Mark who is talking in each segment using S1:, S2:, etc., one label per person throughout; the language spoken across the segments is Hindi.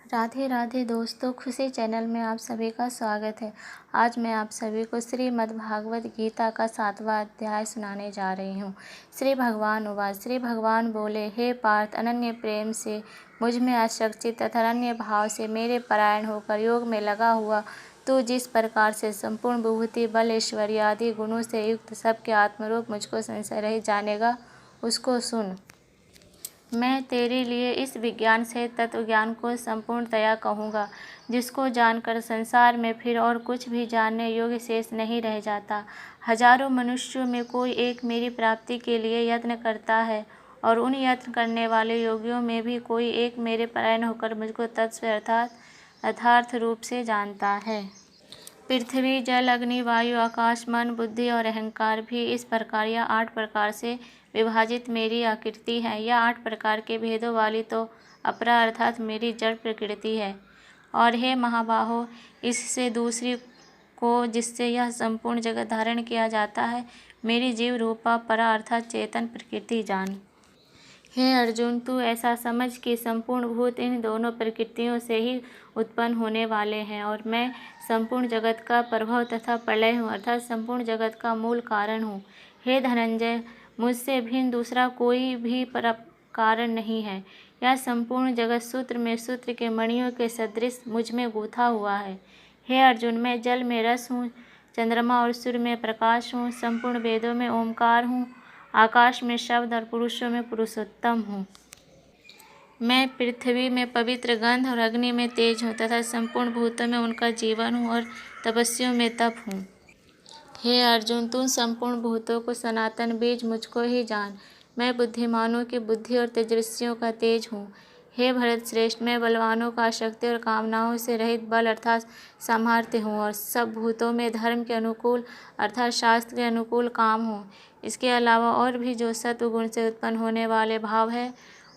S1: राधे राधे दोस्तों, खुशी चैनल में आप सभी का स्वागत है। आज मैं आप सभी को श्रीमद् भागवत गीता का 7वां अध्याय सुनाने जा रही हूँ। श्री भगवान बोले, हे पार्थ, अनन्य प्रेम से मुझ में आसक्ति तथा अन्य भाव से मेरे परायण होकर योग में लगा हुआ तू जिस प्रकार से संपूर्ण विभूति, बल, ऐश्वर्य आदि गुणों से युक्त सबके आत्मरूप मुझको संशय रहित जानेगा, उसको सुन। मैं तेरे लिए इस विज्ञान से तत्व ज्ञान को संपूर्णतया कहूँगा, जिसको जानकर संसार में फिर और कुछ भी जानने योग्य शेष नहीं रह जाता। हजारों मनुष्यों में कोई एक मेरी प्राप्ति के लिए यत्न करता है, और उन यत्न करने वाले योगियों में भी कोई एक मेरे परायण होकर मुझको तत्व अर्थात यथार्थ रूप से जानता है। पृथ्वी, जल, अग्नि, वायु, आकाश, मन, बुद्धि और अहंकार भी इस प्रकार या 8 प्रकार से विभाजित मेरी आकृति है। यह 8 प्रकार के भेदों वाली तो अपरा अर्थात मेरी जड़ प्रकृति है। और हे महाबाहो, इससे दूसरी को जिससे यह संपूर्ण जगत धारण किया जाता है, मेरी जीव रूपा परा अर्थात चेतन प्रकृति जान। हे अर्जुन, तू ऐसा समझ कि संपूर्ण भूत इन दोनों प्रकृतियों से ही उत्पन्न होने वाले हैं, और मैं संपूर्ण जगत का प्रभव तथा प्रलय हूँ अर्थात संपूर्ण जगत का मूल कारण हूँ। हे धनंजय, मुझसे भिन्न दूसरा कोई भी कारण नहीं है। यह संपूर्ण जगत सूत्र में सूत्र के मणियों के सदृश मुझ में गूथा हुआ है। हे अर्जुन, मैं जल में रस हूँ, चंद्रमा और सूर्य में प्रकाश हूँ, संपूर्ण वेदों में ओमकार हूँ, आकाश में शब्द और पुरुषों में पुरुषोत्तम हूँ। मैं पृथ्वी में पवित्र गंध और अग्नि में तेज हूँ तथा संपूर्ण भूतों में उनका जीवन हूँ और तपस्वियों में तप हूँ। हे अर्जुन, तू संपूर्ण भूतों को सनातन बीज मुझको ही जान। मैं बुद्धिमानों की बुद्धि और तेजस्वियों का तेज हूँ। हे भरत श्रेष्ठ, मैं बलवानों का शक्ति और कामनाओं से रहित बल अर्थात सामर्थ्य हूँ, और सब भूतों में धर्म के अनुकूल अर्थात शास्त्र के अनुकूल काम हूँ। इसके अलावा और भी जो सत्वगुण से उत्पन्न होने वाले भाव है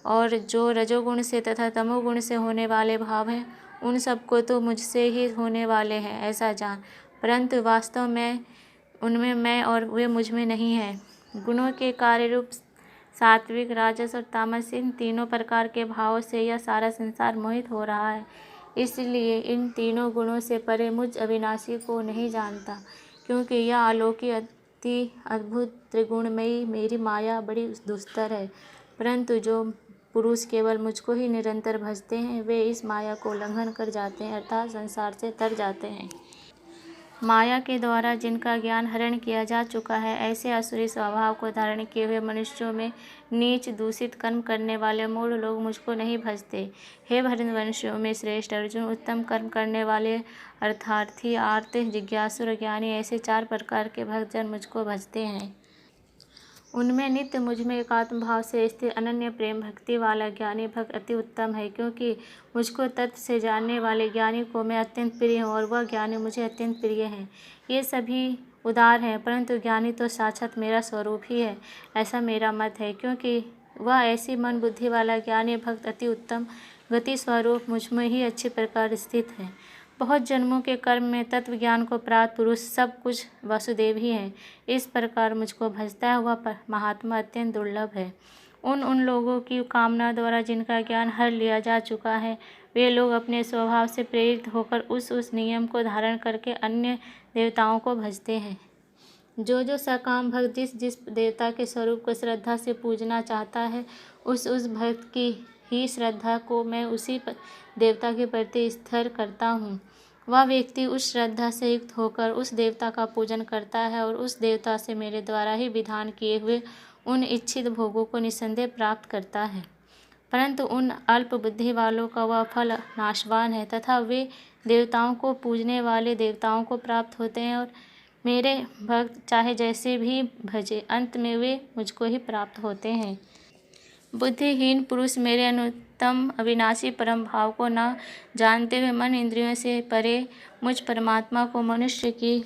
S1: और जो रजोगुण से तथा तमोगुण से होने वाले भाव हैं, उन सबको तो मुझसे ही होने वाले हैं, ऐसा जान। परंतु वास्तव में उनमें मैं और वे मुझ में नहीं हैं। गुणों के कार्य रूप सात्विक, राजस और तामस, इन तीनों प्रकार के भावों से यह सारा संसार मोहित हो रहा है। इसलिए इन तीनों गुणों से परे मुझ अविनाशी को नहीं जानता, क्योंकि यह अलौकिक अति अद्भुत त्रिगुणमयी मेरी माया बड़ी दुस्तर है। परंतु जो पुरुष केवल मुझको ही निरंतर भजते हैं, वे इस माया को उल्लंघन कर जाते हैं अर्थात संसार से तर जाते हैं। माया के द्वारा जिनका ज्ञान हरण किया जा चुका है, ऐसे आसुरी स्वभाव को धारण किए हुए मनुष्यों में नीच दूषित कर्म करने वाले मूढ़ लोग मुझको नहीं भजते। हे भरतवंशियों में श्रेष्ठ अर्जुन, उत्तम कर्म करने वाले अर्थार्थी, आर्त, जिज्ञासु और ज्ञानी, ऐसे 4 प्रकार के भक्तजन मुझको भजते हैं। उनमें नित्य मुझ में एकात्म भाव से स्थित अनन्य प्रेम भक्ति वाला ज्ञानी भक्त अति उत्तम है, क्योंकि मुझको तत्व से जानने वाले ज्ञानी को मैं अत्यंत प्रिय हूँ और वह ज्ञानी मुझे अत्यंत प्रिय हैं। ये सभी उदार हैं, परंतु ज्ञानी तो साक्षात मेरा स्वरूप ही है, ऐसा मेरा मत है, क्योंकि वह ऐसी मन बुद्धि वाला ज्ञानी भक्त अति उत्तम गति स्वरूप मुझ में ही अच्छी प्रकार स्थित है। बहुत जन्मों के कर्म में तत्व ज्ञान को प्राप्त पुरुष सब कुछ वासुदेव ही हैं। इस प्रकार मुझको भजता हुआ महात्मा अत्यंत दुर्लभ है। उन लोगों की कामना द्वारा जिनका ज्ञान हर लिया जा चुका है, वे लोग अपने स्वभाव से प्रेरित होकर उस नियम को धारण करके अन्य देवताओं को भजते हैं। जो सकाम भक्त जिस देवता के स्वरूप को श्रद्धा से पूजना चाहता है, उस भक्त की ही श्रद्धा को मैं उसी देवता के प्रति स्थिर करता हूँ। वह व्यक्ति उस श्रद्धा से युक्त होकर उस देवता का पूजन करता है और उस देवता से मेरे द्वारा ही विधान किए हुए उन इच्छित भोगों को निसंदेह प्राप्त करता है। परंतु उन अल्प बुद्धि वालों का वह फल नाशवान है तथा वे देवताओं को पूजने वाले देवताओं को प्राप्त होते हैं, और मेरे भक्त चाहे जैसे भी भजे, अंत में वे मुझको ही प्राप्त होते हैं। बुद्धिहीन पुरुष मेरे अनुत्तम अविनाशी परम भाव को न जानते हुए मन इंद्रियों से परे मुझ परमात्मा को मनुष्य की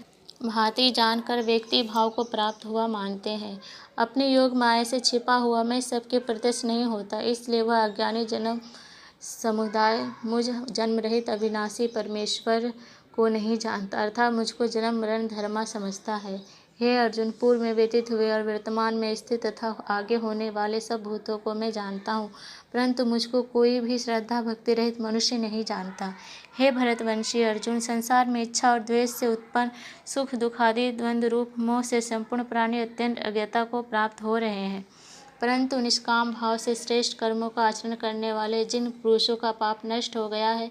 S1: भांति जानकर व्यक्ति भाव को प्राप्त हुआ मानते हैं। अपने योग माया से छिपा हुआ मैं सबके प्रत्यक्ष नहीं होता, इसलिए वह अज्ञानी जन्म समुदाय मुझ जन्म रहित अविनाशी परमेश्वर को नहीं जानता अर्थात मुझको जन्म मरण धर्मा समझता है। हे अर्जुन, पूर्व में व्यतीत हुए और वर्तमान में स्थित तथा आगे होने वाले सब भूतों को मैं जानता हूँ, परंतु मुझको कोई भी श्रद्धा भक्ति रहित मनुष्य नहीं जानता। हे भरतवंशी अर्जुन, संसार में इच्छा और द्वेष से उत्पन्न सुख दुख आदि द्वंद्व रूप मोह से संपूर्ण प्राणी अत्यंत अज्ञता को प्राप्त हो रहे हैं, परंतु निष्काम भाव से श्रेष्ठ कर्मों का आचरण करने वाले जिन पुरुषों का पाप नष्ट हो गया है,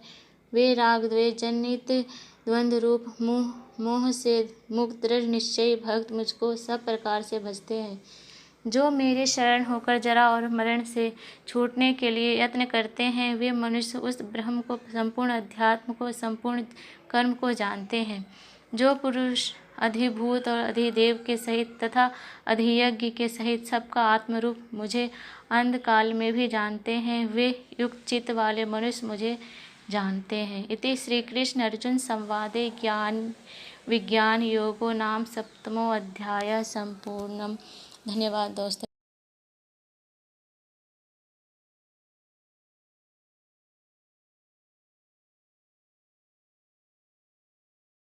S1: वे राग द्वेष जनित द्वंद्व रूप मोह से मुक्त दृढ़ निश्चयी भक्त मुझको सब प्रकार से भजते हैं। जो मेरे शरण होकर जरा और मरण से छूटने के लिए यत्न करते हैं, वे मनुष्य उस ब्रह्म को, संपूर्ण अध्यात्म को, संपूर्ण कर्म को जानते हैं। जो पुरुष अधिभूत और अधिदेव के सहित तथा अधियज्ञ के सहित सबका आत्मरूप मुझे अंधकाल में भी जानते हैं, वे युक्त चित्त वाले मनुष्य मुझे जानते हैं। इति श्री कृष्ण अर्जुन संवादे ज्ञान विज्ञान योगो नाम 7वां अध्याय संपूर्णम। धन्यवाद दोस्तों।